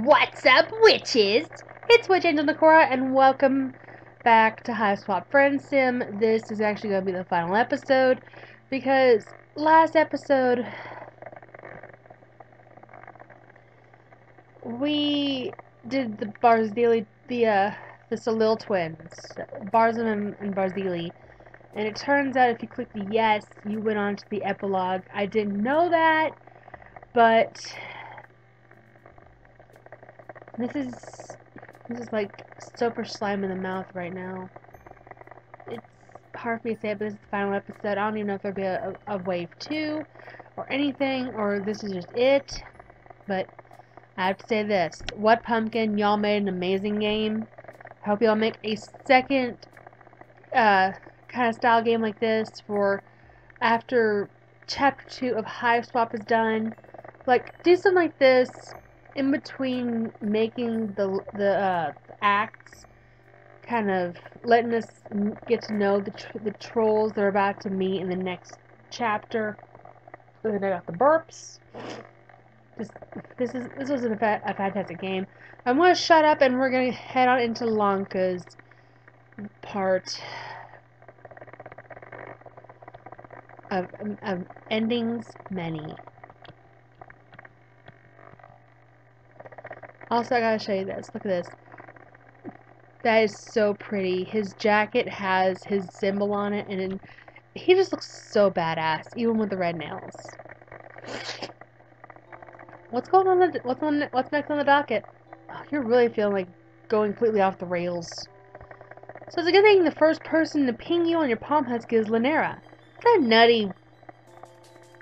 What's up, witches? It's Witchangelnekora, and welcome back to Hiveswap Friendsim. This is actually going to be the final episode, because last episode we did the Barzili, the Salil twins, Barzim and Barzili, and it turns out if you click the yes, you went on to the epilogue. I didn't know that, but This is like super slime in the mouth right now. It's hard for me to say it, but this is the final episode. I don't even know if there'll be a wave 2 or anything, or this is just it. But I have to say this. What Pumpkin, y'all made an amazing game. I hope y'all make a second kind of style game like this for after chapter 2 of Hiveswap is done. Like, do something like this in between making the acts, kind of letting us get to know the trolls they're about to meet in the next chapter. Then I got the burps. This was a fantastic game. I'm gonna shut up and we're gonna head on into Lanque's part of endings many. Also, I gotta show you this. Look at this. That is so pretty. His jacket has his symbol on it, and he just looks so badass, even with the red nails. What's going on? What's next on the docket? Oh, you're really feeling like going completely off the rails. So it's a good thing the first person to ping you on your palm husk is Lanque. That nutty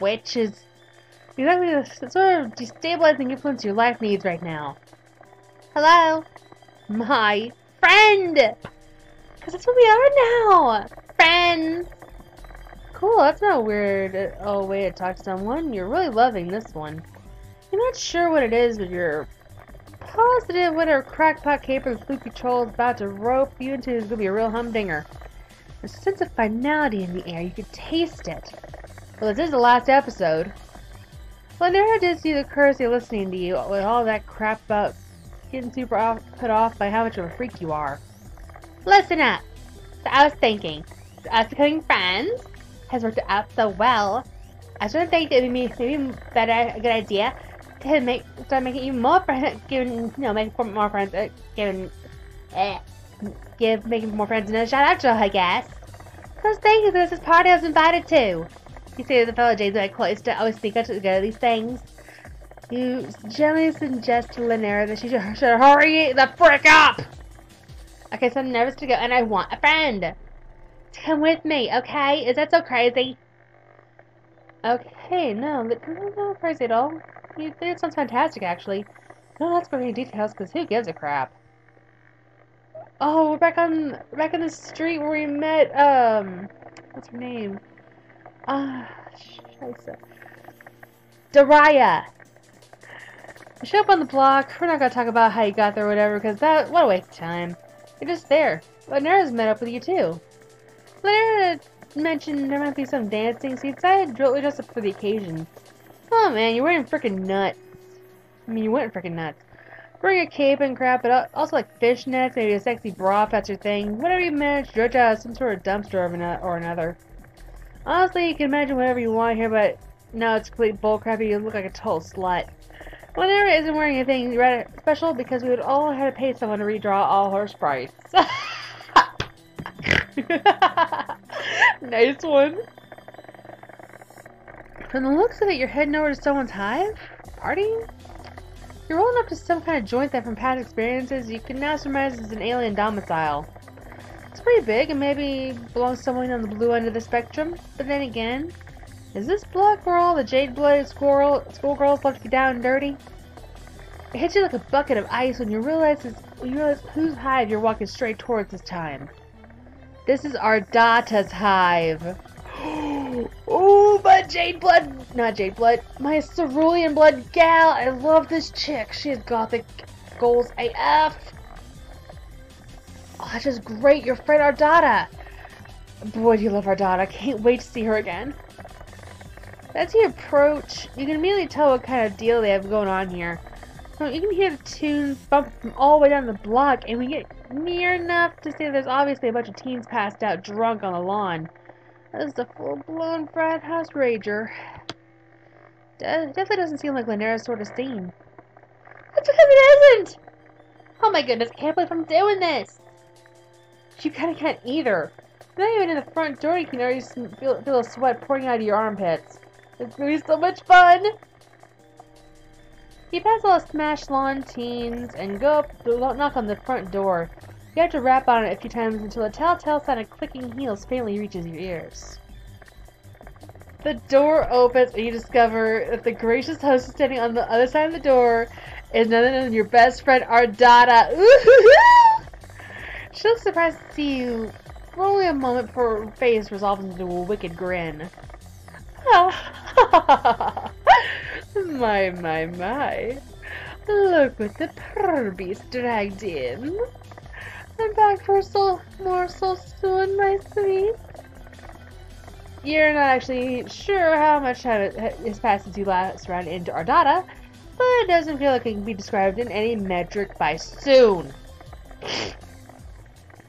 witch is exactly the sort of destabilizing influence your life needs right now. Hello? My friend! Because that's what we are now! Friends! Cool, that's not a weird way to talk to someone. You're really loving this one. You're not sure what it is, but you're positive whatever crackpot caper the sleepy troll is about to rope you into is going to be a real humdinger. There's a sense of finality in the air. You can taste it. Well, this is the last episode. Lanque did see the courtesy of listening to you with all that crap about getting super put off by how much of a freak you are. Listen up. So I was thinking, us becoming friends has worked out so well. I was going to think that it would be maybe a good idea to start making even more friends, making more friends, making more friends, and a shout out to her, I guess. So thank you for this party I was invited to. You see, the fellow Jade's like close to always sneak up to go to these things. You gently suggest to Lanque that she should hurry the frick up! Okay, so I'm nervous to go, and I want a friend to come with me, okay? Is that so crazy? Okay, no, not crazy at all. It sounds fantastic, actually. No, let's go into details, because who gives a crap? Oh, we're back in the street where we met, what's her name? Scheiße. Daria! You show up on the block. We're not gonna talk about how you got there or whatever, because what a waste of time. You're just there. Lanque's met up with you too. Lanque mentioned there might be some dancing, so you decided to really dress up for the occasion. Oh man, you're wearing freaking nuts. I mean, you went freaking nuts. Bring a cape and crap, but also like fishnets, maybe a sexy bra if that's your thing. Whatever you manage to dredge out of some sort of dumpster or another. Honestly, you can imagine whatever you want here, but no, it's complete bullcrap. You look like a total slut. Lanque isn't wearing anything special because we would all have to pay someone to redraw all her sprites. Nice one. From the looks of it, you're heading over to someone's hive? Partying? You're rolling up to some kind of joint that from past experiences you can now surmise is an alien domicile. It's pretty big and maybe belongs to someone on the blue end of the spectrum, but then again, is this block where all the jade-blooded schoolgirls love to get down and dirty? It hits you like a bucket of ice when you realize whose hive you're walking straight towards this time. This is our Data's hive. Oh, my my cerulean blood gal. I love this chick. She has gothic goals AF. Oh, that's just great. Your friend Ardata. Boy, do you love Ardata. Can't wait to see her again. As you approach, you can immediately tell what kind of deal they have going on here. You can hear the tunes bumping from all the way down the block, and we get near enough to see there's obviously a bunch of teens passed out drunk on the lawn. This is a full-blown frat house rager. Definitely doesn't seem like Lanera's sort of scene. That's because it isn't! Oh my goodness, I can't believe I'm doing this! You kinda can't either. You're not even in the front door, you can already feel the sweat pouring out of your armpits. It's gonna be so much fun! You pass all the smashed lawn teens and go up to knock on the front door. You have to rap on it a few times until a telltale sound of clicking heels faintly reaches your ears. The door opens and you discover that the gracious host standing on the other side of the door is none other than your best friend Ardata. Ooh-hoo-hoo! She looks surprised to see you for only a moment before her face resolves into a wicked grin. My. Look what the poor beast dragged in. I'm back for more so soon, my sweet. You're not actually sure how much time has passed since you last ran into Ardata, but it doesn't feel like it can be described in any metric by soon.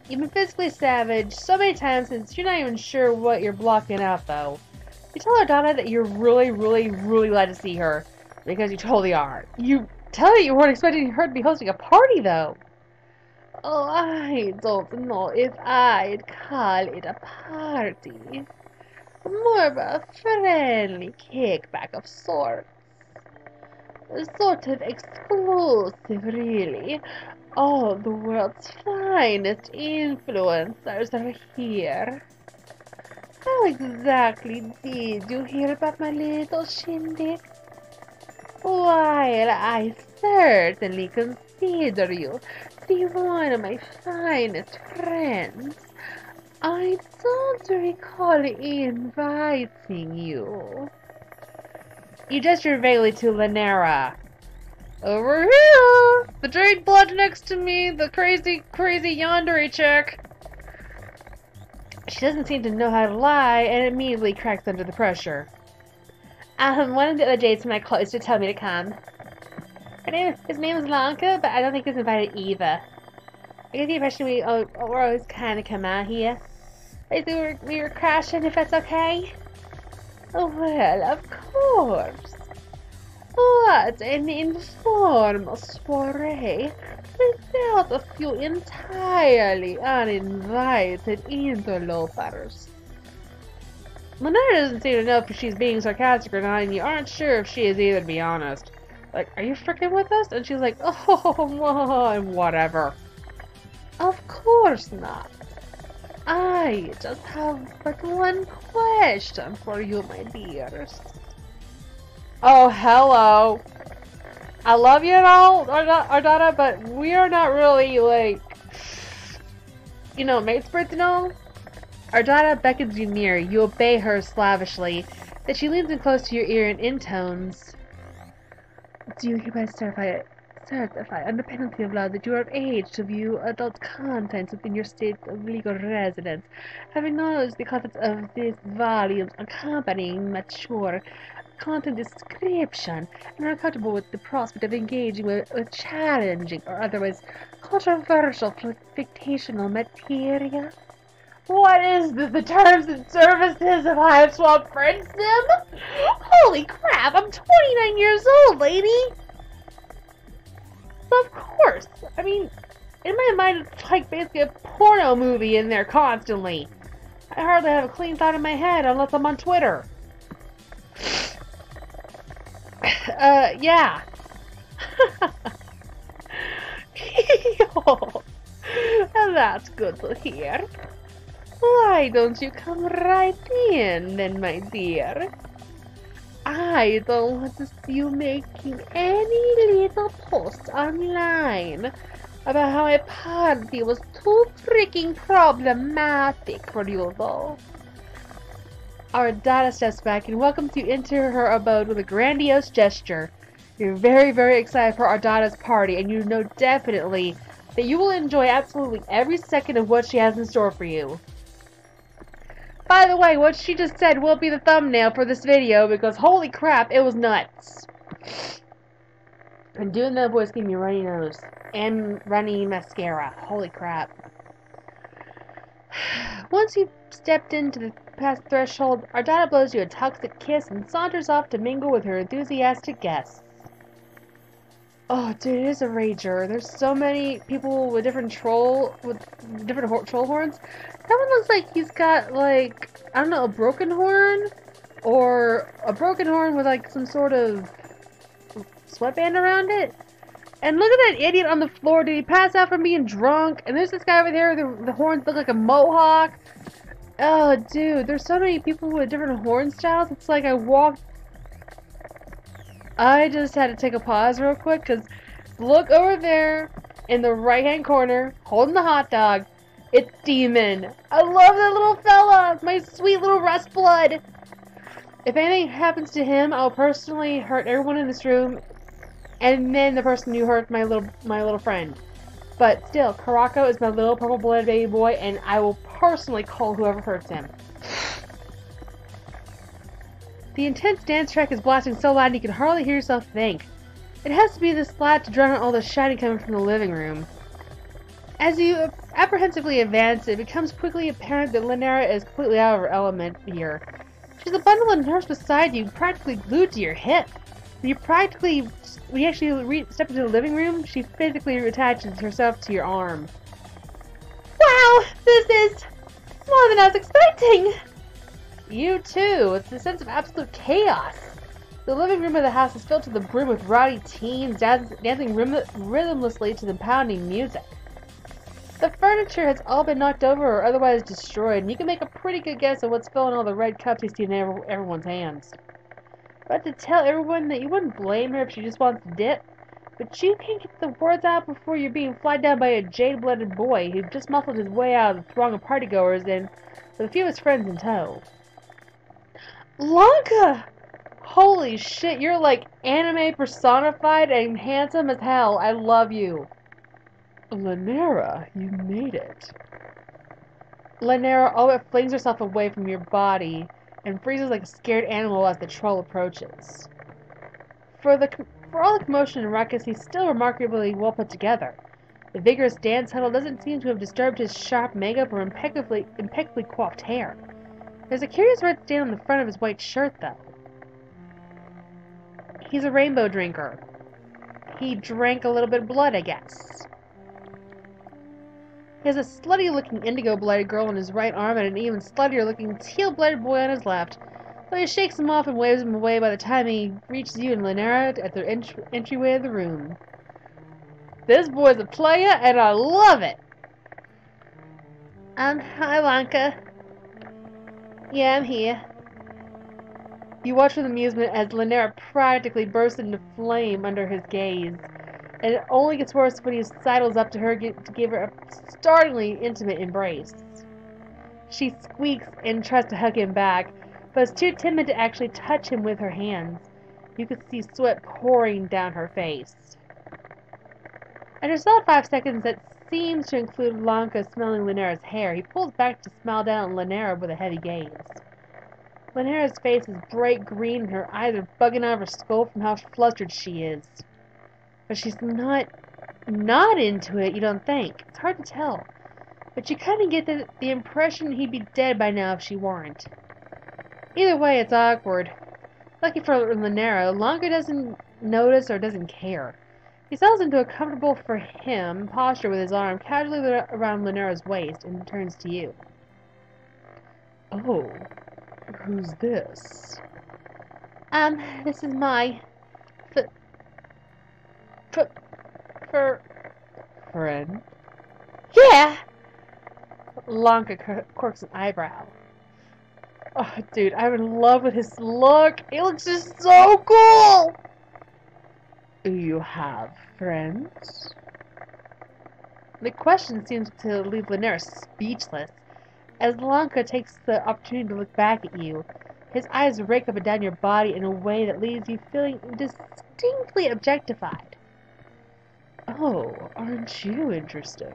You've been physically savaged so many times since you're not even sure what you're blocking out, though. You tell Ardata that you're really glad to see her, because you totally are. You tell her you weren't expecting her to be hosting a party, though. Oh, I don't know if I'd call it a party. More of a friendly kickback of sorts. Sort of exclusive, really. All the world's finest influencers are here. How exactly did you hear about my little shindig? While I certainly consider you to be one of my finest friends, I don't recall inviting you. You gesture vaguely to Lanera. Over here! The jade blood next to me, the crazy yandere chick. She doesn't seem to know how to lie, and immediately cracks under the pressure. One of the other jades from my clothes to tell me to come. His name is Lanque, but I don't think he's invited either. I get the impression we're always kind of come out here. Basically, we were crashing, if that's okay. Oh, well, of course. What an informal soiree without a few entirely uninvited interlopers. Lanera doesn't seem to know if she's being sarcastic or not, and you aren't sure if she is either, to be honest. Like, are you frickin' with us? And she's like, oh, whatever. Of course not. I just have but one question for you, my dears. Oh, hello. I love you and all, Ardata, but we are not really, like, you know, mate spirits and all. Ardata beckons you near. You obey her slavishly. Then she leans in close to your ear and intones. Do you hereby certify under penalty of law that you are of age to view adult contents within your state of legal residence, having acknowledged the contents of this volume's accompanying mature content description, and are comfortable with the prospect of engaging with challenging or otherwise controversial fictional material? What is the terms and services of Hiveswap Friendsim? Holy crap, I'm 29 years old, lady! Of course. I mean, in my mind, it's like basically a porno movie in there constantly. I hardly have a clean thought in my head unless I'm on Twitter. Yeah. That's good to hear. Why don't you come right in, then, my dear? I don't want to see you making any little posts online about how my party was too freaking problematic for you, though. Ardata steps back and welcomes you into her abode with a grandiose gesture. You're very excited for Ardata's party, and you know definitely that you will enjoy absolutely every second of what she has in store for you. By the way, what she just said will be the thumbnail for this video because holy crap, it was nuts. And doing that voice gave me a runny nose. And runny mascara. Holy crap. Once you've stepped into the past threshold, Ardana blows you a toxic kiss and saunters off to mingle with her enthusiastic guests. Oh, dude, it is a rager. There's so many people with different troll horns. That one looks like he's got, like, I don't know, a broken horn? Or a broken horn with, like, some sort of sweatband around it? And look at that idiot on the floor. Did he pass out from being drunk? And there's this guy over there. The horns look like a mohawk. Oh, dude. There's so many people with different horn styles. It's like I just had to take a pause real quick because look over there in the right-hand corner, holding the hot dog. It's Demon. I love that little fella. My sweet little rust blood. If anything happens to him, I'll personally hurt everyone in this room. And then the person who hurt my little friend. But still, Karako is my little purple-blooded baby boy, and I will personally call whoever hurts him. The intense dance track is blasting so loud you can hardly hear yourself think. It has to be this loud to drown out all the shouting coming from the living room. As you apprehensively advance, it becomes quickly apparent that Lanque is completely out of her element here. She's a bundle of nerves beside you, practically glued to your hip. When you actually step into the living room, she physically attaches herself to your arm. Wow, this is more than I was expecting! You too, it's a sense of absolute chaos. The living room of the house is filled to the brim with rowdy teens dancing rhythmlessly to the pounding music. The furniture has all been knocked over or otherwise destroyed, and you can make a pretty good guess of what's filling all the red cups you see in everyone's hands. But to tell everyone that you wouldn't blame her if she just wants to dip, but you can't get the words out before you're being flagged down by a jade-blooded boy who just muscled his way out of the throng of partygoers and with a few of his friends in tow. Lanque! Holy shit, you're like anime personified and handsome as hell. I love you. Lanque, you made it. Lanque all but flings herself away from your body and freezes like a scared animal as the troll approaches. For all the commotion and ruckus, he's still remarkably well put together. The vigorous dance huddle doesn't seem to have disturbed his sharp makeup or impeccably coiffed hair. There's a curious red stain on the front of his white shirt, though. He's a rainbow drinker. He drank a little bit of blood, I guess. He has a slutty-looking indigo-blooded girl on his right arm and an even sluttier-looking teal-blooded boy on his left, but he shakes him off and waves him away by the time he reaches you and Lanque at the entryway of the room. This boy's a player, and I love it! Hi, Lanque. Yeah, I'm here. You watch with amusement as Lanque practically bursts into flame under his gaze. And it only gets worse when he sidles up to her to give her a startlingly intimate embrace. She squeaks and tries to hug him back, but is too timid to actually touch him with her hands. You could see sweat pouring down her face. After a solid 5 seconds that seems to include Lanque smelling Lanque's hair, he pulls back to smile down at Lanque with a heavy gaze. Lanque's face is bright green and her eyes are bugging out of her skull from how flustered she is. But she's not into it, you don't think. It's hard to tell. But you kind of get the impression he'd be dead by now if she weren't. Either way, it's awkward. Lucky for Lanque doesn't notice or doesn't care. He settles into a comfortable for him posture with his arm casually around Lanque's waist and turns to you. Oh, who's this? This is my friend? Yeah! Lanque quirks an eyebrow. Oh, dude, I'm in love with his look. He looks just so cool! Do you have friends? The question seems to leave Lanque speechless, as Lanque takes the opportunity to look back at you. His eyes rake up and down your body in a way that leaves you feeling distinctly objectified. Oh, aren't you interesting?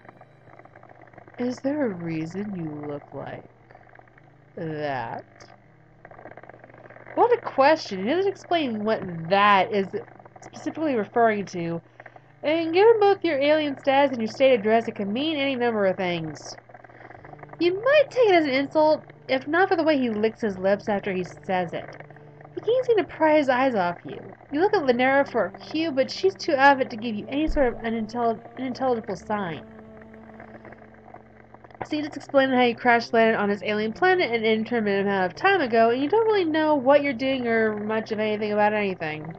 Is there a reason you look like that? What a question. He doesn't explain what that is specifically referring to. And given both your alien status and your state address, it can mean any number of things. You might take it as an insult, if not for the way he licks his lips after he says it. He can't seem to pry his eyes off you. You look at Lanera for a cue, but she's too out of it to give you any sort of unintelligible sign. So you just explained how you crash landed on his alien planet an intermittent amount of time ago, and you don't really know what you're doing or much of anything about anything.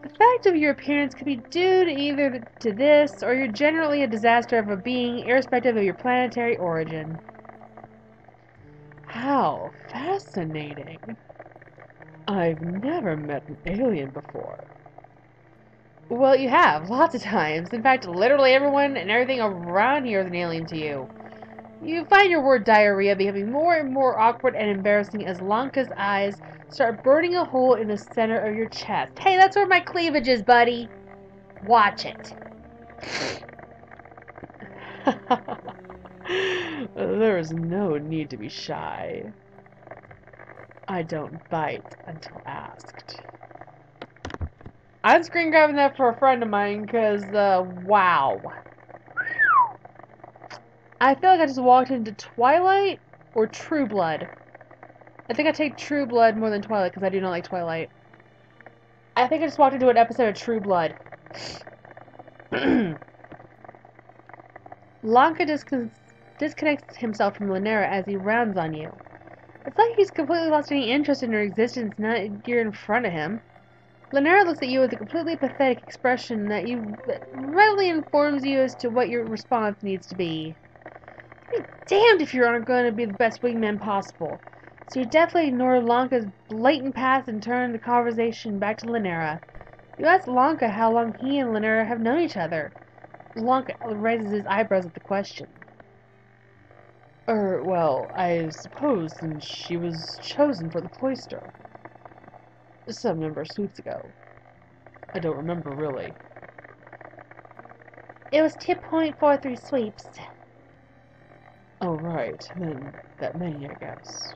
The fact of your appearance could be due to either to this, or you're generally a disaster of a being, irrespective of your planetary origin. How fascinating. I've never met an alien before. Well, you have, lots of times. In fact, literally everyone and everything around here is an alien to you. You find your word diarrhea becoming more and more awkward and embarrassing as Lanque's eyes start burning a hole in the center of your chest. Hey, that's where my cleavage is, buddy. Watch it. There is no need to be shy. I don't bite until asked. I'm screen grabbing that for a friend of mine because, wow. I feel like I just walked into Twilight or True Blood. I think I take True Blood more than Twilight because I do not like Twilight. I think I just walked into an episode of True Blood. Lanque disconnects himself from Lanera as he rounds on you. It's like he's completely lost any interest in her existence now that you're in front of him. Lanera looks at you with a completely pathetic expression that readily informs you as to what your response needs to be. Be damned if you're going to be the best wingman possible. So you definitely ignore Lanque's blatant past and turn the conversation back to Lanera. You ask Lanque how long he and Lanera have known each other. Lanque raises his eyebrows at the question. Well, I suppose since she was chosen for the cloister. Some number of sweeps ago. I don't remember, really. It was 2.43 sweeps. Oh, right. Then that many, I guess.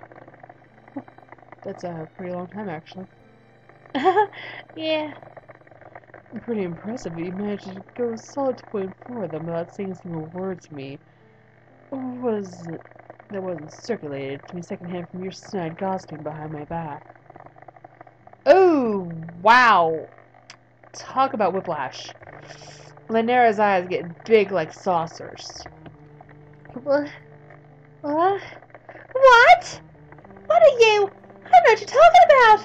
That's a pretty long time, actually. Yeah. Pretty impressive that you managed to go a solid 2.4 of them without saying a single word to me. That wasn't circulated to me secondhand from your snide gossiping behind my back. Oh, wow. Talk about whiplash. Lanera's eyes get big like saucers. What? What? What? What are you? I don't know what you're talking about!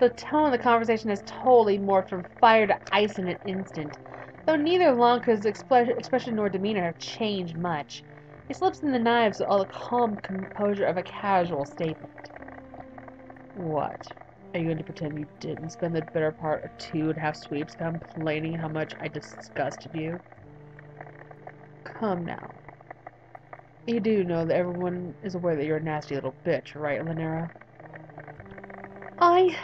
The tone of the conversation has totally morphed from fire to ice in an instant, though neither Lanque's expression nor demeanor have changed much. He slips in the knives with all the calm composure of a casual statement. What? Are you going to pretend you didn't spend the better part of 2.5 sweeps complaining how much I disgusted you? Come now. You do know that everyone is aware that you're a nasty little bitch, right, Lanera? I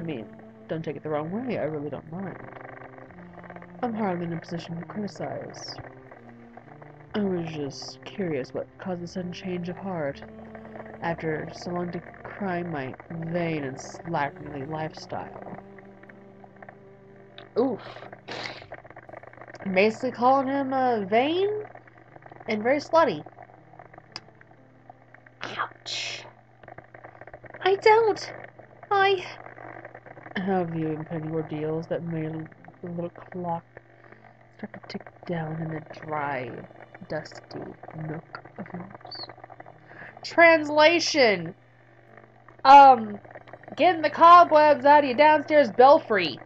mean, don't take it the wrong way, I really don't mind. I'm hardly in a position to criticize. I was just curious what caused the sudden change of heart after so long decrying my vain and slatternly lifestyle. Oof. Basically calling him vain and very slutty. Ouch. I don't. Have you impending ordeals that made the little clock start to tick down in the dry, dusty nook of yours? Translation! Getting the cobwebs out of your downstairs belfry.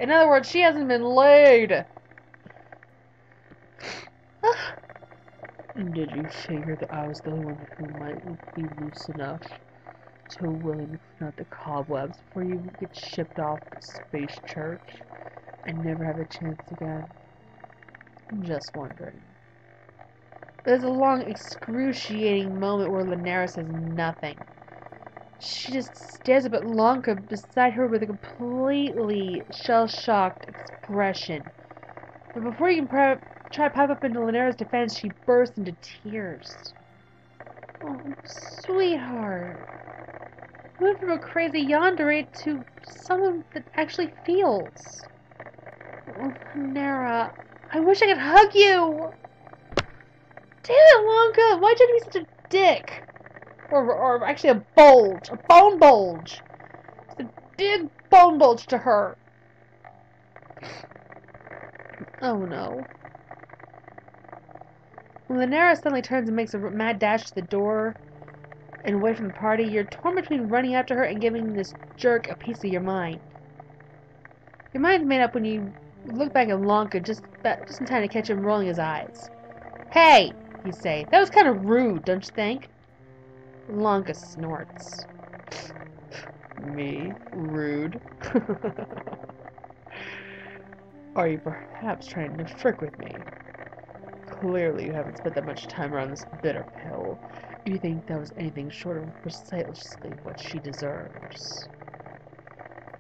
In other words, she hasn't been laid. Did you figure that I was the only one who might be loose enough to willing to clean out the cobwebs before you get shipped off to Space Church and never have a chance again? I'm just wondering. There's a long, excruciating moment where Lanera says nothing. She just stares up at Lanque beside her with a completely shell-shocked expression. But before you can try to pipe up into Lanera's defense, she bursts into tears. Oh, sweetheart. You went from a crazy yandere to someone that actually feels. Oh, Nara, I wish I could hug you! Damn it, Lanque! Why'd you have to be such a dick? Or actually a bulge. A bone bulge. It's a big bone bulge to her. Oh no. When Lanera suddenly turns and makes a mad dash to the door and away from the party, you're torn between running after her and giving this jerk a piece of your mind. Your mind's made up when you look back at Lanque just in time to catch him rolling his eyes. Hey, you say. That was kind of rude, don't you think? Lanque snorts. Me? Rude? Are you perhaps trying to frick with me? Clearly you haven't spent that much time around this bitter pill. You think that was anything short of precisely what she deserves.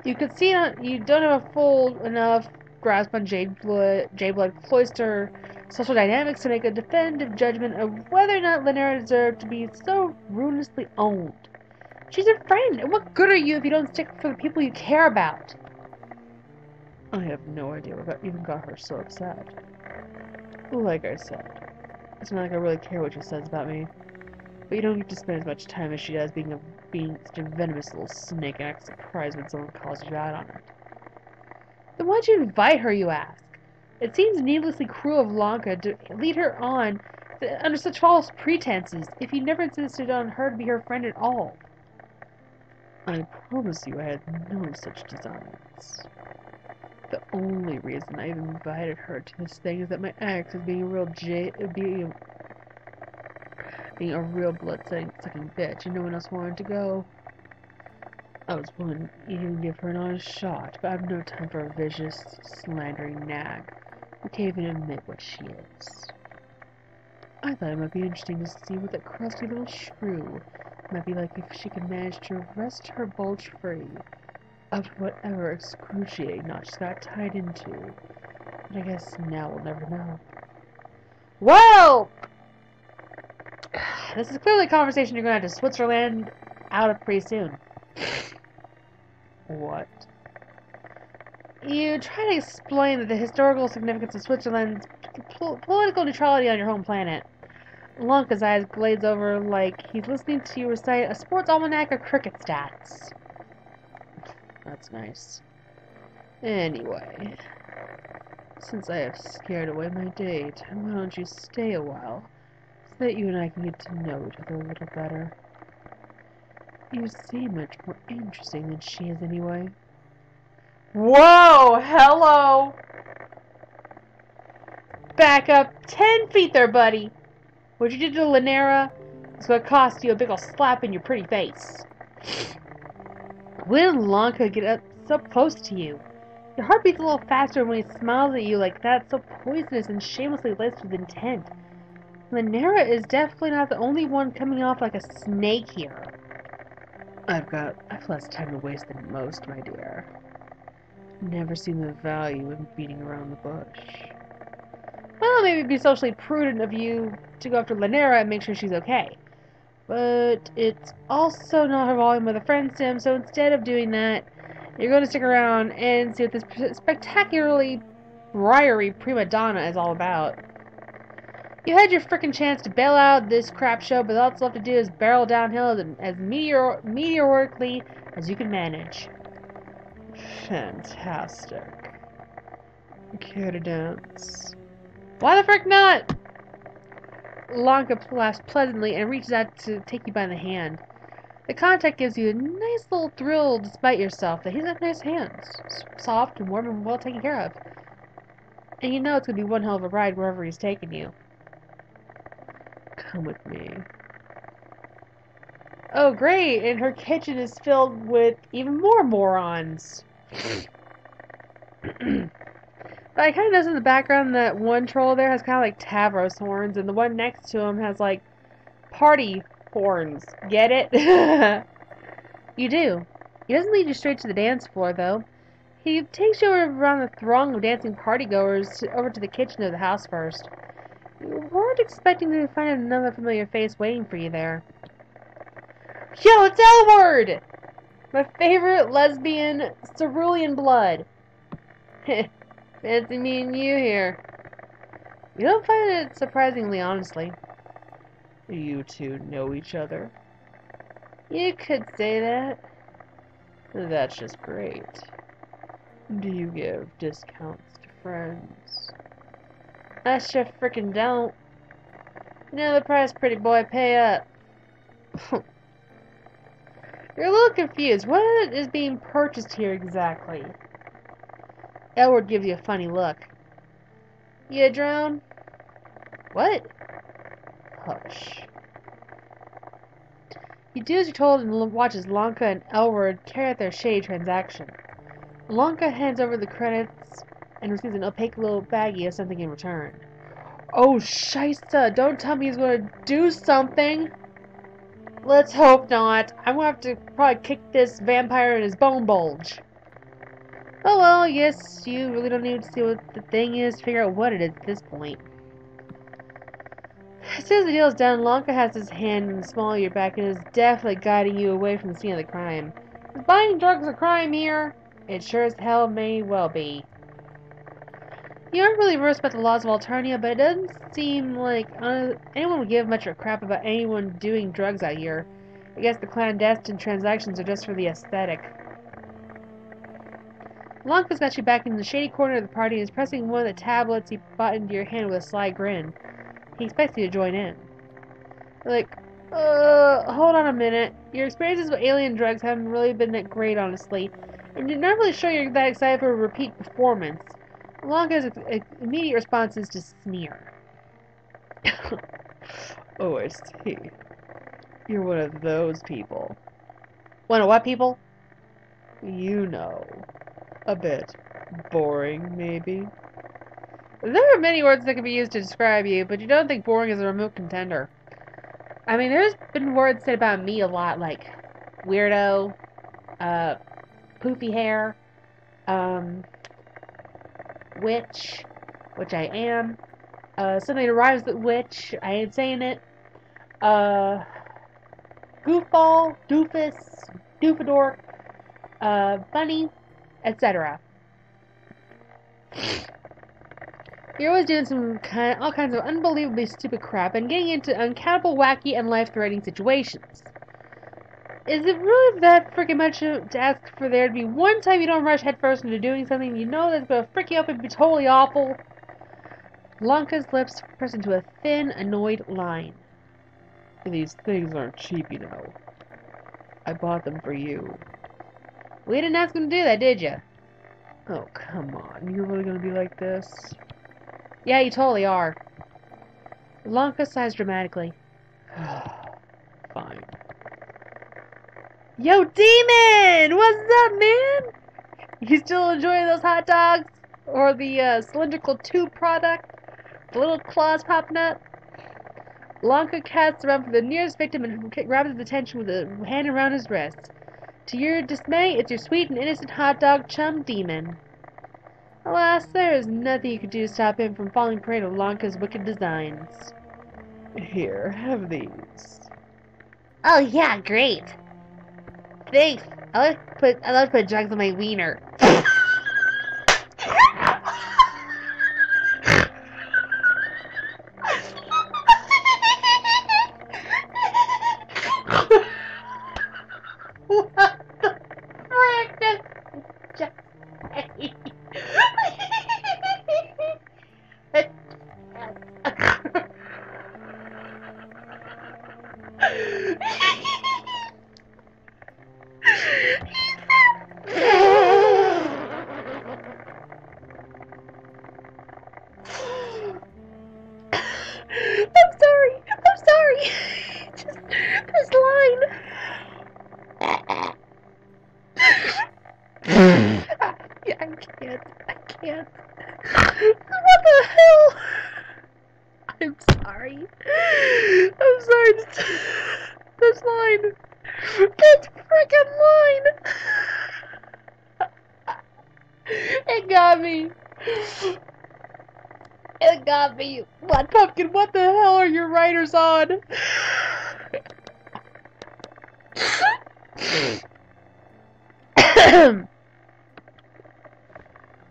You could see you don't have a full enough grasp on Jade-Blood Cloister social dynamics to make a definitive judgment of whether or not Lanera deserved to be so ruinously owned. She's your friend, and what good are you if you don't stick for the people you care about? I have no idea what even got her so upset. Like I said, it's not like I really care what she says about me. But you don't get to spend as much time as she does being such a venomous little snake and act surprised when someone calls you out on it. Then why'd you invite her, you ask? It seems needlessly cruel of Lanque to lead her on under such false pretenses if you never insisted on her to be her friend at all. I promise you I had no such designs. The only reason I even invited her to this thing is that my ex is being a real being a real blood-sucking bitch, and no one else wanted to go. I was willing to even give her an honest shot, but I have no time for a vicious, slandering nag who can't even admit what she is. I thought it might be interesting to see what that crusty little shrew might be like if she could manage to wrest her bulge free of whatever excruciating knot she's got tied into. But I guess now we'll never know. Whoa! This is clearly a conversation you're going to have to Switzerland out of pretty soon. What? You try to explain the historical significance of Switzerland's political neutrality on your home planet. Lanque's eyes glaze over like he's listening to you recite a sports almanac of cricket stats. That's nice. Anyway, since I have scared away my date, why don't you stay a while, so that you and I can get to know each other a little better. You seem much more interesting than she is anyway. Whoa! Hello! Back up 10 feet there, buddy! What you did to Lanera is going to cost you a big ol' slap in your pretty face. When did Lanque get up so close to you? Your heart beats a little faster when he smiles at you like that, so poisonous and shamelessly laced with intent. Lanera is definitely not the only one coming off like a snake here. I've less time to waste than most, my dear. Never seen the value in beating around the bush. Well, maybe it'd be socially prudent of you to go after Lanera and make sure she's okay. But it's also not her volume with a Friendsim, so instead of doing that, you're going to stick around and see what this spectacularly briary prima donna is all about. You had your frickin' chance to bail out this crap show, but all that's left to do is barrel downhill as meteorically as you can manage. Fantastic. Care to dance? Why the frick not? Lanque laughs pleasantly and reaches out to take you by the hand. The contact gives you a nice little thrill despite yourself that he's got nice hands. Soft and warm and well taken care of. And you know it's going to be one hell of a ride wherever he's taking you. Come with me. Oh, great! And her kitchen is filled with even more morons. But I kind of noticed in the background that one troll there has kind of like Tavros horns, and the one next to him has like party horns. Get it? You do. He doesn't lead you straight to the dance floor, though. He takes you around the throng of dancing partygoers over to the kitchen of the house first. You weren't expecting to find another familiar face waiting for you there. Yo, it's L-Word! My favorite lesbian cerulean blood. Fancy meeting you here. You don't find it surprisingly, honestly. You two know each other? You could say that. That's just great. Do you give discounts to friends? I sure frickin' don't. You know the price, pretty boy, pay up. You're a little confused. What is being purchased here exactly? Edward gives you a funny look. You a drone? What? Hush. You do as you're told and watches Lanque and Elward carry out their shady transaction. Lanque hands over the credits and receives an opaque little baggie of something in return. Oh, Scheisse! Don't tell me he's going to do something! Let's hope not. I'm going to have to probably kick this vampire in his bone bulge. Oh well, I guess you really don't need to see what the thing is, figure out what it is at this point. As soon as the deal is done, Lanque has his hand in the small of your back and is definitely guiding you away from the scene of the crime. Is buying drugs a crime here? It sure as hell may well be. You aren't really versed about the laws of Alternia, but it doesn't seem like anyone would give much of a crap about anyone doing drugs out here. I guess the clandestine transactions are just for the aesthetic. Lanque's got you back in the shady corner of the party and is pressing one of the tablets he bought into your hand with a sly grin. He expects you to join in. Like, hold on a minute. Your experiences with alien drugs haven't really been that great, honestly. And you're not really sure you're that excited for a repeat performance. Lanque's immediate response is to sneer. Oh, I see. You're one of those people. One of what people? You know. A bit boring, maybe? There are many words that can be used to describe you, but you don't think boring is a remote contender. I mean, there's been words said about me a lot, like weirdo, poofy hair, witch, which I am, something that rhymes with witch, I ain't saying it, goofball, doofus, doofador, bunny, etc. You're always doing all kinds of unbelievably stupid crap and getting into uncountable, wacky, and life-threatening situations. Is it really that freaking much to ask for there to be one time you don't rush headfirst into doing something you know that's gonna frick you up and be totally awful? Lanque's lips press into a thin, annoyed line. These things aren't cheap, you know. I bought them for you. We didn't ask him to do that, did you? Oh, come on. You're really gonna be like this? Yeah, you totally are. Lanque sighs dramatically. Fine. Yo, Demon! What's up, man? You still enjoying those hot dogs? Or the cylindrical tube product? The little claws popping up? Lanque casts around for the nearest victim and grabs his attention with a hand around his wrist. To your dismay, it's your sweet and innocent hot dog chum Demon. Alas, there is nothing you can do to stop him from falling prey to Lanque's wicked designs. Here, have these. Oh yeah, great. Thanks. I love to put drugs on my wiener. What the frick? That's just I'm sorry. I'm sorry. Just this line. Yeah, I can't. I can't. What the hell? I'm sorry. I'm sorry. This line. This freaking line. It got me. It got me. What, Pumpkin? What the hell are your writers on?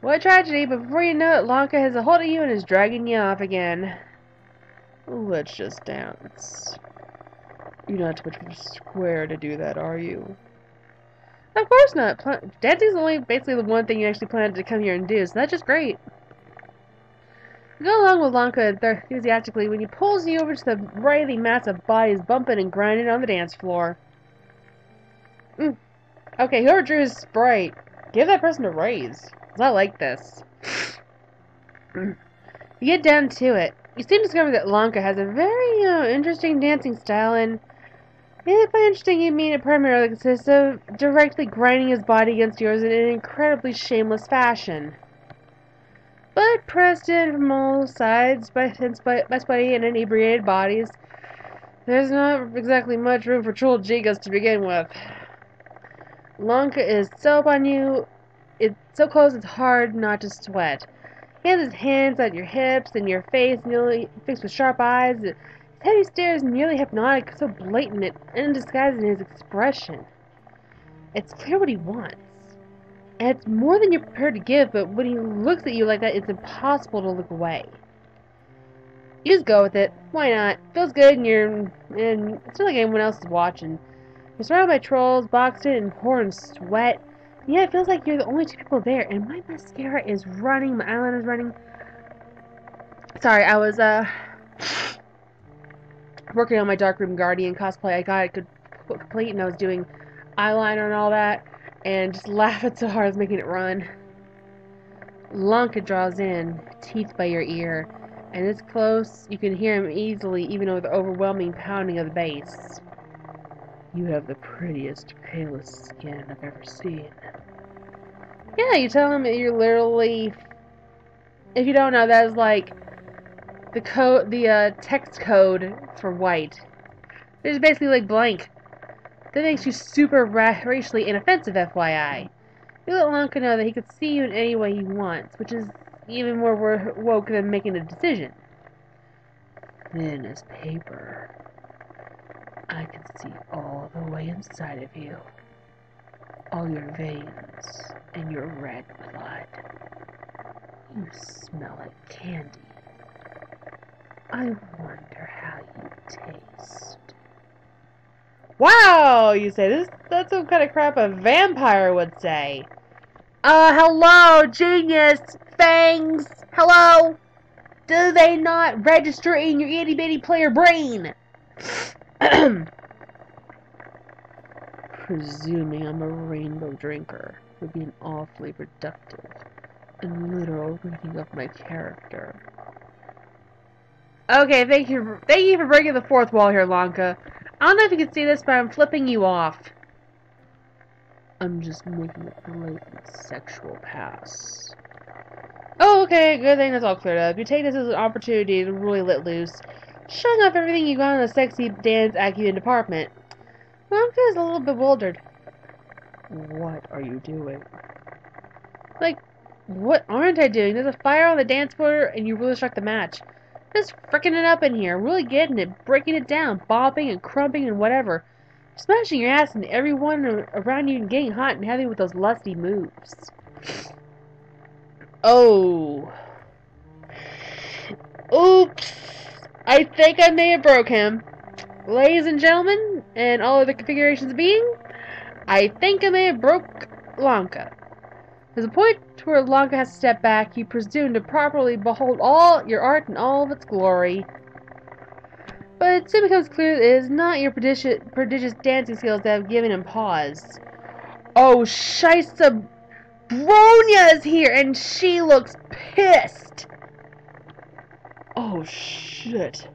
What a tragedy, but before you know it, Lanque has a hold of you and is dragging you off again. Let's just dance. You're not too much of a square to do that, are you? Of course not. Dancing's only basically the one thing you actually plan to come here and do, so that's just great. You go along with Lanque enthusiastically when he pulls you over to the writhing mass of bodies bumping and grinding on the dance floor. Okay, whoever drew his sprite, give that person a raise. 'Cause I like this. You get down to it. You soon discover that Lanque has a very interesting dancing style, and by interesting you mean it primarily consists of directly grinding his body against yours in an incredibly shameless fashion. But pressed in from all sides by sweaty and inebriated bodies, there's not exactly much room for troll gigas to begin with. Lanque is so up on you, it's so close it's hard not to sweat. He has his hands at your hips and your face nearly fixed with sharp eyes. His heavy stare is nearly hypnotic, so blatant and undisguised in his expression. It's clear what he wants. And it's more than you're prepared to give, but when he looks at you like that, it's impossible to look away. You just go with it. Why not? Feels good and it's not like anyone else is watching. You're surrounded by trolls, boxed in horned sweat. Yeah, it feels like you're the only two people there, and my mascara is running, my eyeliner is running. Sorry, I was working on my Darkroom Guardian cosplay. I got it complete, and I was doing eyeliner and all that, and just laughing so hard I was making it run. Lanque draws in, teeth by your ear, and it's close. You can hear him easily, even over the overwhelming pounding of the bass. You have the prettiest, palest skin I've ever seen. Yeah, you tell him that you're literally, if you don't know, that is like the text code for white. It's basically like blank. That makes you super racially inoffensive, FYI. You let Lanque know that he could see you in any way he wants, which is even more woke than making a decision. Thin as paper. I can see all the way inside of you. All your veins and your red blood. You smell like candy. I wonder how you taste. Wow, you say. That's some kind of crap a vampire would say. Hello, genius! Fangs! Hello? Do they not register in your itty-bitty player brain? Presuming I'm a rainbow drinker would be an awfully productive and literal reading of my character. Okay, thank you for breaking the fourth wall here, Lanque. I don't know if you can see this, but I'm flipping you off. I'm just making a blatant sexual pass. Oh, okay, good thing that's all cleared up. You take this as an opportunity to really let loose, showing off everything you got in the sexy dance acumen department. Lanque is a little bewildered. What are you doing? Like, what aren't I doing? There's a fire on the dance floor, and you really struck the match. Just fricking it up in here, really getting it, breaking it down, bopping and crumping and whatever. Smashing your ass into everyone around you and getting hot and heavy with those lusty moves. Oh. Oops. I think I may have broke him. Ladies and gentlemen, and all other configurations being, I think I may have broke Lanque. There's a point where Lanque has to step back. You presume to properly behold all your art in all of its glory. But it soon becomes clear that it is not your prodigious dancing skills that have given him pause. Oh, Scheisse, Bronya is here, and she looks pissed. Oh, shit.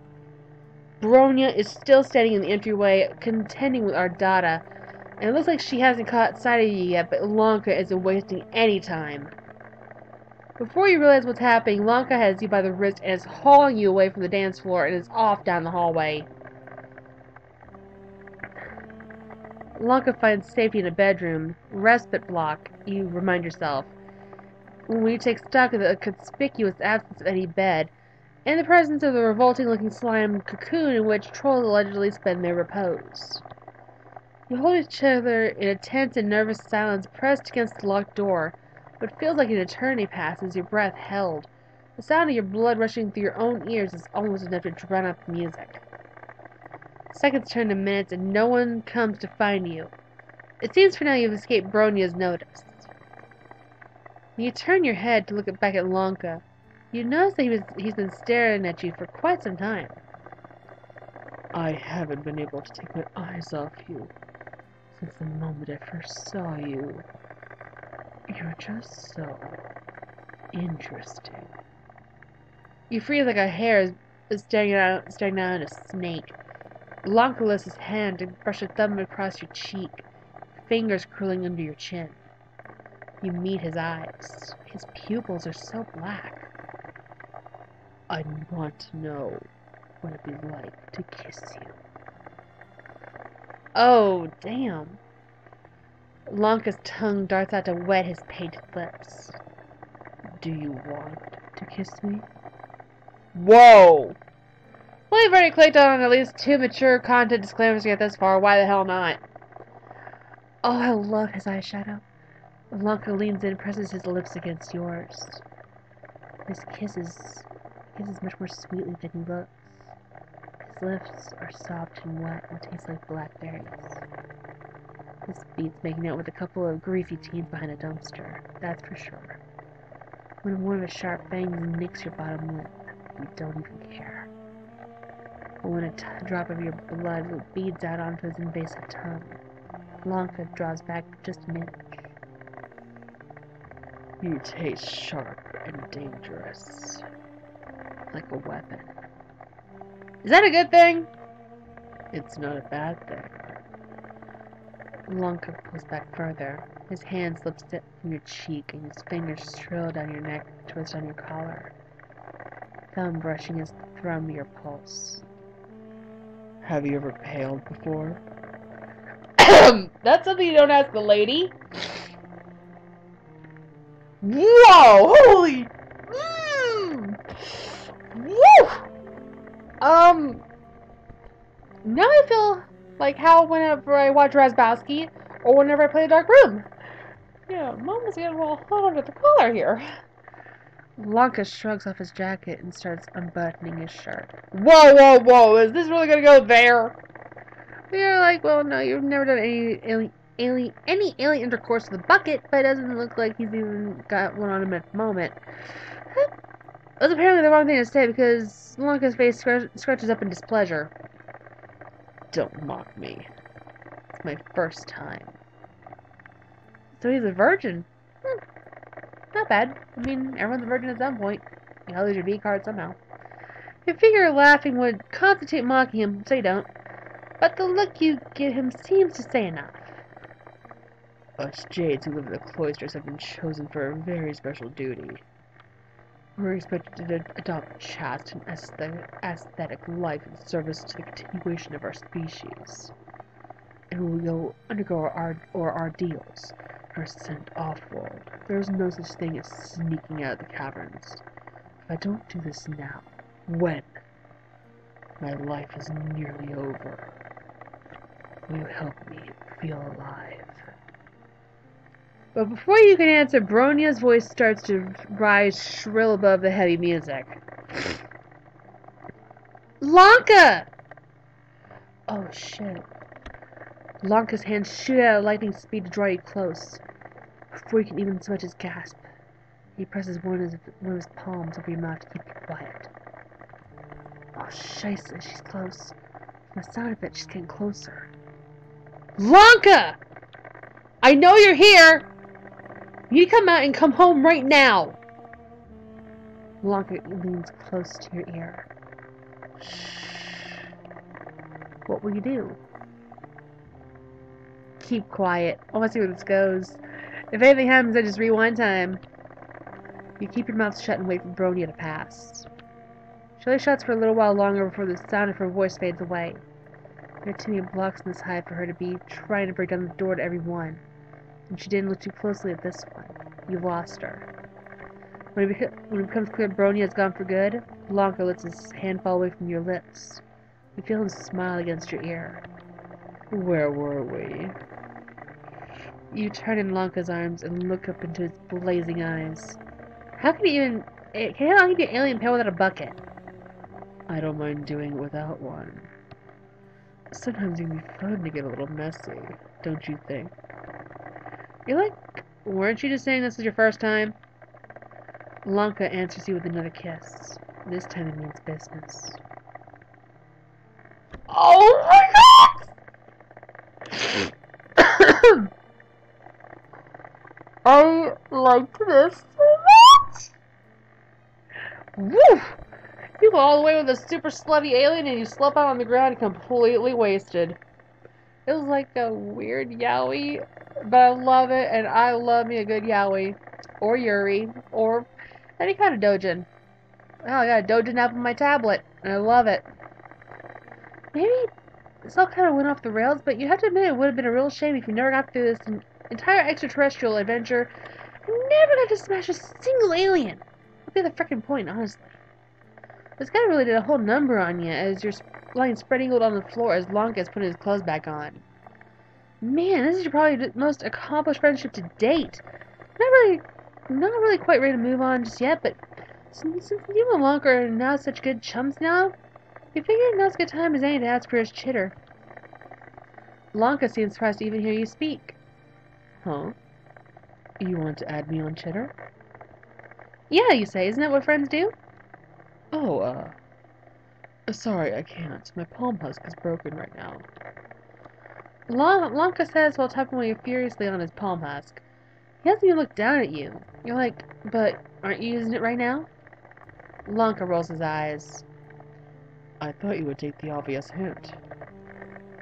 Bronya is still standing in the entryway, contending with Ardata, and it looks like she hasn't caught sight of you yet, but Lanque isn't wasting any time. Before you realize what's happening, Lanque has you by the wrist and is hauling you away from the dance floor and is off down the hallway. Lanque finds safety in a bedroom. Respite block, you remind yourself. When you take stock of the conspicuous absence of any bed, and the presence of the revolting-looking slime cocoon in which trolls allegedly spend their repose. You hold each other in a tense and nervous silence pressed against the locked door. What feels like an eternity passes, your breath held. The sound of your blood rushing through your own ears is almost enough to drown out the music. Seconds turn to minutes and no one comes to find you. It seems for now you've escaped Bronia's notice. When you turn your head to look back at Lanque, you notice that he's been staring at you for quite some time. I haven't been able to take my eyes off you since the moment I first saw you. You're just so interesting. You freeze like a hare is staring down at a snake. Lanque lifts his hand to brush a thumb across your cheek, fingers curling under your chin. You meet his eyes. His pupils are so black. I want to know what it'd be like to kiss you. Oh, damn. Lanque's tongue darts out to wet his painted lips. Do you want to kiss me? Whoa! Well, you've already clicked on at least 2 mature content disclaimers to get this far. Why the hell not? Oh, I love his eyeshadow. Lanque leans in and presses his lips against yours. His kisses much more sweetly than he looks. His lips are soft and wet and taste like blackberries. His beats making out with a couple of greasy teens behind a dumpster, that's for sure. When one of his sharp fangs nicks your bottom lip, you don't even care. But when a drop of your blood beads out onto his invasive tongue, Lanque draws back just an inch. You taste sharp and dangerous, like a weapon. Is that a good thing? It's not a bad thing. Lanque pulls back further. His hand slips from your cheek and his fingers trail down your neck, twist on your collar. Thumb brushing his thumb to your pulse. Have you ever paled before? That's something you don't ask a lady. Whoa! Holy! Woo! Now I feel like how whenever I watch Razbowski or whenever I play a Dark Room. Yeah, Mom was getting a little hot under the collar here. Lanque shrugs off his jacket and starts unbuttoning his shirt. Whoa, whoa, whoa! Is this really gonna go there? You're like, well, no, you've never done any alien intercourse with a bucket, but it doesn't look like he's even got one on him at the moment. That's apparently the wrong thing to say because Lanque's face scratches up in displeasure. Don't mock me. It's my first time. So he's a virgin. Not bad. I mean, everyone's a virgin at some point. You gotta lose your V card somehow. You figure laughing would constitute mocking him, so you don't. But the look you give him seems to say enough. Us jades who live in the cloisters have been chosen for a very special duty. We're expected to adopt chaste and aesthetic life in service to the continuation of our species. And when we go undergo our ordeals, are sent off-world, there is no such thing as sneaking out of the caverns. If I don't do this now, when? My life is nearly over. Will you help me feel alive? But before you can answer, Bronia's voice starts to rise shrill above the heavy music. Lanque! Oh shit. Lanque's hands shoot out at lightning speed to draw you close. Before you can even so much as gasp, he presses one of his palms over your mouth to keep you quiet. Oh, scheisse, she's close. From the sound of it, she's getting closer. Lanque! I know you're here! You need to come out and come home right now! Lanque leans close to your ear. Shh. What will you do? Keep quiet. I want to see where this goes. If anything happens, I just rewind time. You keep your mouth shut and wait for Bronia to pass. She only shuts for a little while longer before the sound of her voice fades away. There are too many blocks in this hive for her to be trying to break down the door to every one. And she didn't look too closely at this one. You lost her. When it becomes clear Bronia has gone for good, Lanque lets his hand fall away from your lips. You feel him smile against your ear. Where were we? You turn in Lanque's arms and look up into his blazing eyes. How can you even... How can you alien pale without a bucket? I don't mind doing it without one. Sometimes it can be fun to get a little messy, don't you think? You're like... Weren't you just saying this is your first time? Lanque answers you with another kiss. This time it means business. Oh my god! I liked this so much! Woo! You go all the way with a super slutty alien and you slip out on the ground completely wasted. It was like a weird yaoi, but I love it, and I love me a good yaoi. Or yuri. Or any kind of dojin. Oh, I got a dojin app on my tablet, and I love it. Maybe this all kind of went off the rails, but you have to admit it would have been a real shame if you never got through this entire extraterrestrial adventure and never got to smash a single alien. What'd be the frickin' point, honestly? This guy really did a whole number on you as you're lying spread eagled on the floor as Lanque is putting his clothes back on. Man, this is your probably most accomplished friendship to date. Not really quite ready to move on just yet, but since you and Lanque are now such good chums now, we figured now's a good time as any to ask for his chitter. Lanque seems surprised to even hear you speak. Huh? You want to add me on chitter? Yeah, you say. Isn't that what friends do? Oh, sorry, I can't. My palm husk is broken right now. Lanque says while tapping away furiously on his palm husk. He hasn't even looked down at you. You're like, but aren't you using it right now? Lanque rolls his eyes. I thought you would take the obvious hint.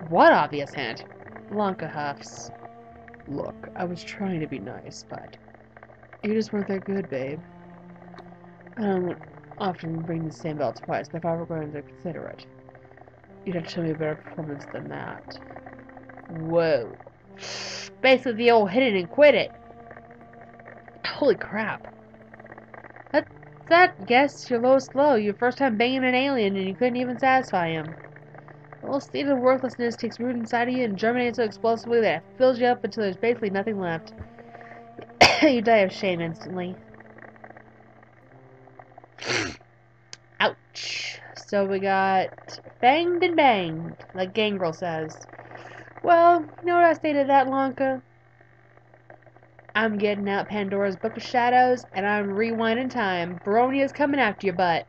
What obvious hint? Lanque huffs. Look, I was trying to be nice, but you just weren't that good, babe. I don't often bring the same belt twice, but if I were going to consider it, you'd have to show me a better performance than that. Whoa. Basically the old hit it and quit it. Holy crap. That's that. Guess your lowest low. Your first time banging an alien and you couldn't even satisfy him. The whole state of worthlessness takes root inside of you and germinates so explosively that it fills you up until there's basically nothing left. You die of shame instantly. Ouch. So we got banged and banged, like Gangrel says. Well, you know what I say to that, Lanque? I'm getting out Pandora's Book of Shadows, and I'm rewinding time. Baronia's coming after your butt.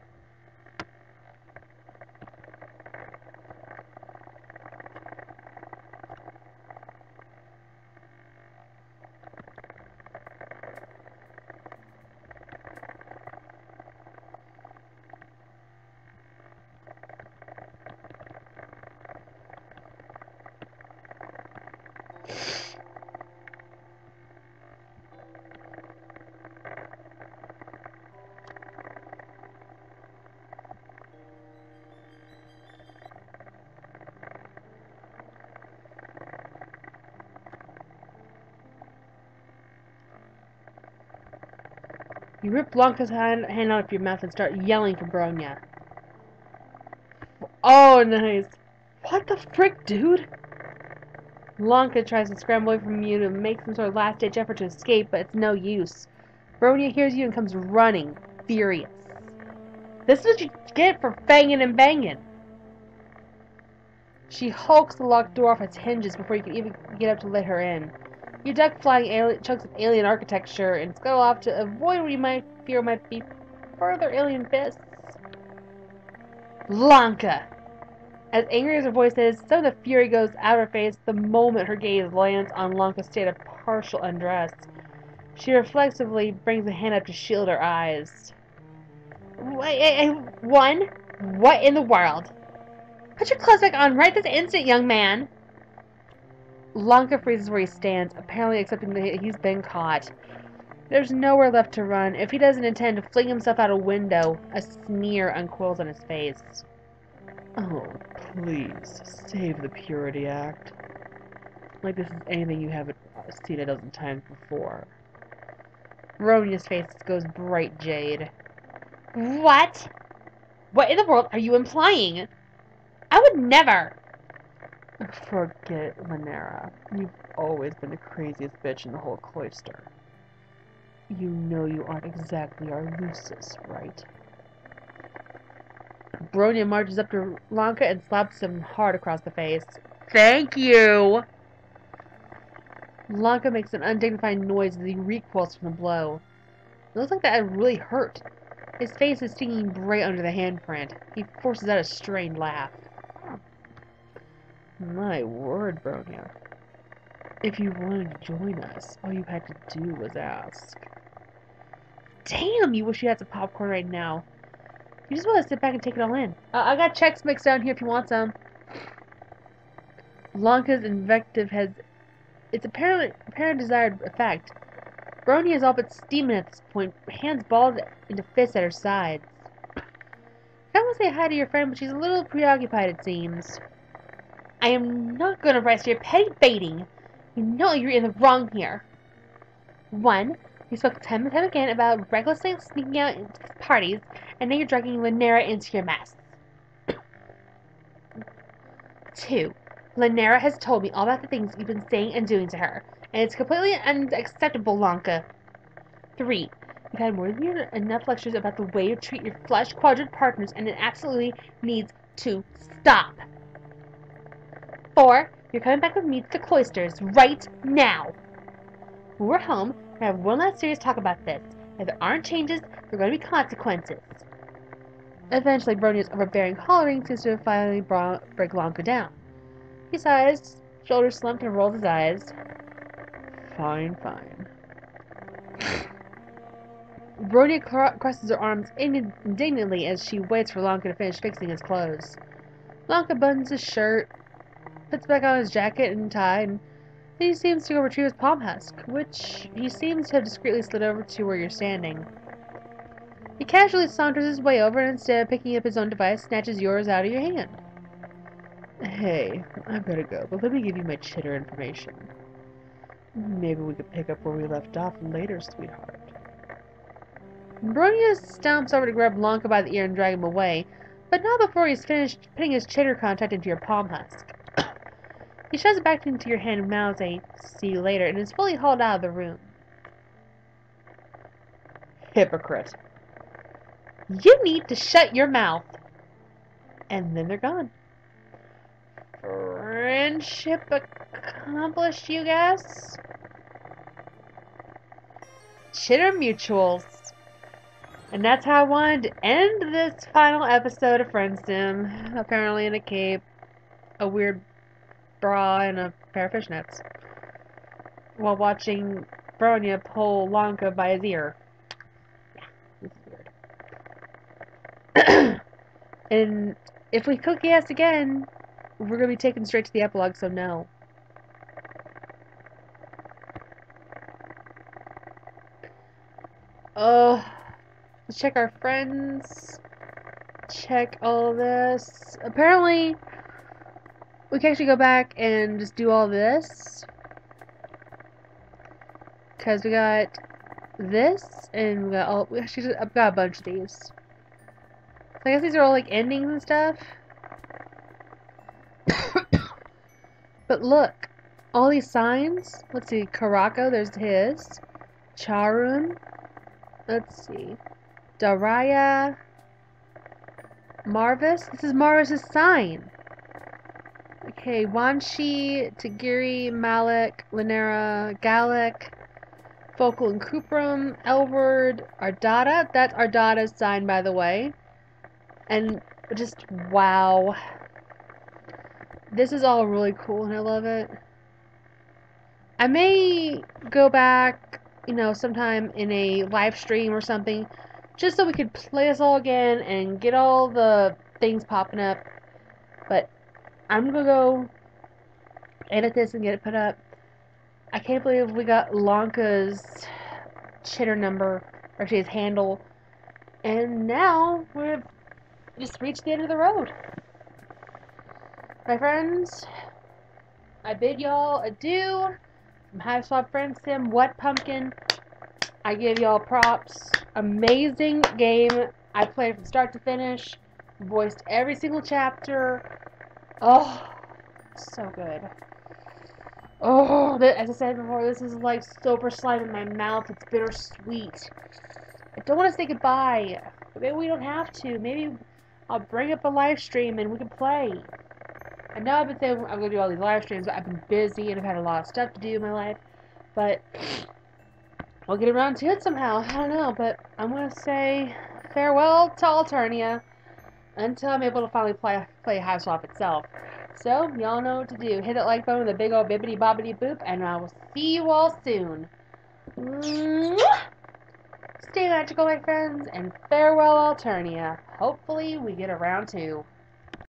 You rip Blanca's hand out of your mouth and start yelling for Bronya. Oh, nice. What the frick, dude? Lanque tries to scramble away from you to make some sort of last-ditch effort to escape, but it's no use. Bronya hears you and comes running, furious. This is what you get for banging and banging. She hulks the locked door off its hinges before you can even get up to let her in. You duck flying chunks of alien architecture and scuttle off to avoid what you might fear might be further alien fists. Lanque! As angry as her voice is, some of the fury goes out of her face the moment her gaze lands on Lanque's state of partial undress. She reflexively brings a hand up to shield her eyes. One? What in the world? Put your clothes back on right this instant, young man! Lanque freezes where he stands, apparently accepting that he's been caught. There's nowhere left to run if he doesn't intend to fling himself out a window. A sneer uncoils on his face. Oh, please, save the Purity Act. Like this is anything you haven't seen a dozen times before. Ronia's face goes bright jade. What? What in the world are you implying? I would never! Forget Lanera. You've always been the craziest bitch in the whole cloister. You know you aren't exactly our Lucis, right? Bronya marches up to Lanque and slaps him hard across the face. Thank you! Lanque makes an undignified noise as he recoils from the blow. It looks like that really hurt. His face is stinging bright under the handprint. He forces out a strained laugh. My word, Bronya. If you wanted to join us, all you had to do was ask. Damn, you wish you had some popcorn right now. You just want to sit back and take it all in. I got Chex Mix down here if you want some. Lanca's invective has its apparent desired effect. Bronya is all but steaming at this point, hands balled into fists at her sides. I want to say hi to your friend, but she's a little preoccupied, it seems. I am not going to rest your petty baiting. You know you're in the wrong here. 1. You spoke time and time again about recklessly sneaking out into parties, and now you're dragging Lanera into your mess. 2. Lanera has told me all about the things you've been saying and doing to her, and it's completely unacceptable, Lanque. 3. You've had more than enough lectures about the way you treat your flesh quadrant partners, and it absolutely needs to stop. 4. You're coming back with me to the cloisters right now. When we're home, we're going to have one last serious talk about this. If there aren't changes, there are going to be consequences. Eventually, Bronya's overbearing hollering seems to have finally break Lanque down. He sighs, shoulders slumped, and rolls his eyes. Fine, fine. Bronya crosses her arms indignantly as she waits for Lanque to finish fixing his clothes. Lanque buttons his shirt, puts back on his jacket and tie, and then he seems to go retrieve his palm husk, which he seems to have discreetly slid over to where you're standing. He casually saunters his way over and instead of picking up his own device, snatches yours out of your hand. Hey, I've got to go, but let me give you my chitter information. Maybe we could pick up where we left off later, sweetheart. Bronya stomps over to grab Lanque by the ear and drag him away, but not before he's finished putting his chitter contact into your palm husk. He shoves it back into your hand and mouths a "see you later" and is fully hauled out of the room. Hypocrite. You need to shut your mouth. And then they're gone. Friendship accomplished, you guess? Chitter mutuals. And that's how I wanted to end this final episode of Friendsim. Apparently in a cape, a weird bra, and a pair of fishnets. While watching Bronya pull Lanque by his ear. Yeah, this is weird. And if we cook yes again, we're going to be taken straight to the epilogue, so no. Let's check our friends. Check all this. Apparently, we can actually go back and just do all this. Because we got this, and we got all. I've got a bunch of these. So I guess these are all like endings and stuff. But look, all these signs. Let's see, Karako, there's his. Charun. Let's see. Daraya. Marvis. This is Marvis's sign. Okay, Wanshi, Tagiri, Malik, Lanera, Gallic, Focal and Kuprum, Elward, Ardata. That's Ardata's sign, by the way. And just, wow. This is all really cool, and I love it. I may go back, sometime in a live stream or something, just so we could play this all again and get all the things popping up. But I'm gonna go edit this and get it put up. I can't believe we got Lanca's chitter number, or actually his handle, and now we've just reached the end of the road. My friends, I bid y'all adieu. From Hiveswap Friendsim, What Pumpkin. I give y'all props. Amazing game. I played from start to finish. Voiced every single chapter. Oh, So good. Oh, as I said before, this is like super slime in my mouth. It's bittersweet. I don't want to say goodbye. Maybe we don't have to. Maybe I'll bring up a live stream and we can play. I know I've been saying I'm going to do all these live streams, but I've been busy and I've had a lot of stuff to do in my life. But we'll get around to it somehow. I don't know, but I'm going to say farewell to Alternia until I'm able to finally play Hiveswap itself. So, y'all know what to do. Hit that like button with a big old bibbity bobbity boop, and I will see you all soon. Mwah! Stay magical, my friends, and farewell, Alternia. Hopefully, we get around to